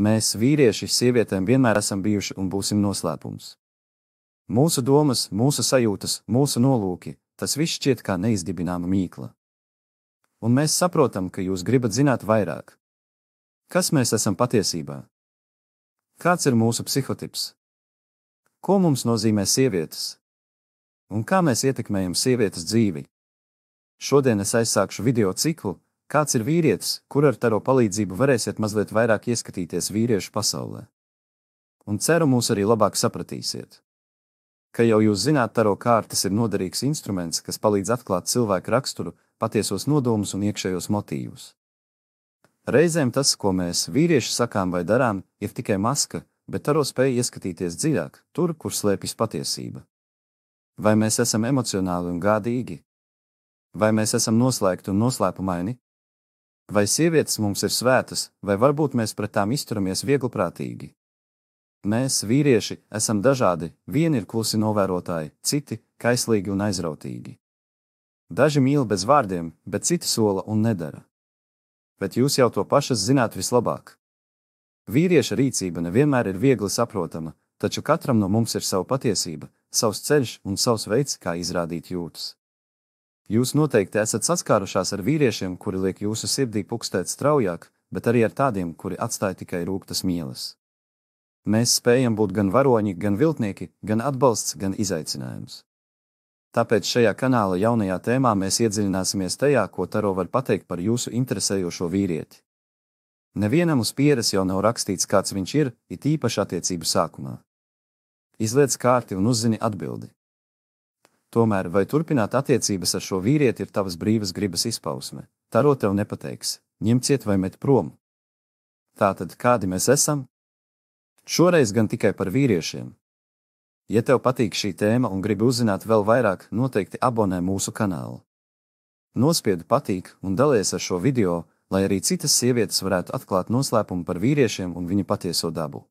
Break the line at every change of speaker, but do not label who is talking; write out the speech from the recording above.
Mēs, vīrieši, sievietēm vienmēr esam bijuši un būsim noslēpums. Mūsu domas, mūsu sajūtas, mūsu nolūki, tas viss šķiet kā neizdibināma mīkla. Un mēs saprotam, ka jūs gribat zināt vairāk. Kas mēs esam patiesībā? Kāds ir mūsu psihotips? Ko mums nozīmē sievietes? Un kā mēs ietekmējam sievietes dzīvi? Šodien es aizsākšu video ciklu Kāds ir vīrietis, kur ar taro palīdzību varēsiet mazliet vairāk ieskatīties vīriešu pasaulē. Un ceru, mūs arī labāk sapratīsiet. Kā jau jūs zināt, taro kārtas ir noderīgs instruments, kas palīdz atklāt cilvēku raksturu, patiesos nodomus un iekšējos motīvus. Reizēm tas, ko mēs, vīrieši, sakām vai darām, ir tikai maska, bet taro spēj ieskatīties dziļāk, tur, kur slēpjas patiesība. Vai mēs esam emocionāli un gādīgi? Vai mēs esam noslēgti un noslēpumaini? Vai sievietes mums ir svētas, vai varbūt mēs pret tām izturamies vieglprātīgi? Mēs, vīrieši, esam dažādi, vieni ir klusi novērotāji, citi kaislīgi un aizrautīgi. Daži mīl bez vārdiem, bet citi sola un nedara. Bet jūs jau to pašas zināt vislabāk. Vīrieša rīcība nevienmēr ir viegli saprotama, taču katram no mums ir sava patiesība, savs ceļš un savs veids, kā izrādīt jūtas. Jūs noteikti esat saskārušās ar vīriešiem, kuri liek jūsu sirdī pukstēt straujāk, bet arī ar tādiem, kuri atstāja tikai rūgtas mielas. Mēs spējam būt gan varoņi, gan viltnieki, gan atbalsts, gan izaicinājums. Tāpēc šajā kanāla jaunajā tēmā mēs iedziļināsimies tajā, ko taro var pateikt par jūsu interesējošo vīrieti. Nevienam uz pieres jau nav rakstīts, kāds viņš ir, it īpaši attiecību sākumā. Izliec kārti un uzzini atbildi. Tomēr, vai turpināt attiecības ar šo vīrieti ir tavas brīvas gribas izpausme? Taro tev nepateiks, ņem ciet vai met prom. Tātad, kādi mēs esam? Šoreiz gan tikai par vīriešiem. Ja tev patīk šī tēma un gribi uzzināt vēl vairāk, noteikti abonē mūsu kanālu. Nospiedi patīk un dalies ar šo video, lai arī citas sievietes varētu atklāt noslēpumu par vīriešiem un viņu patieso dabu.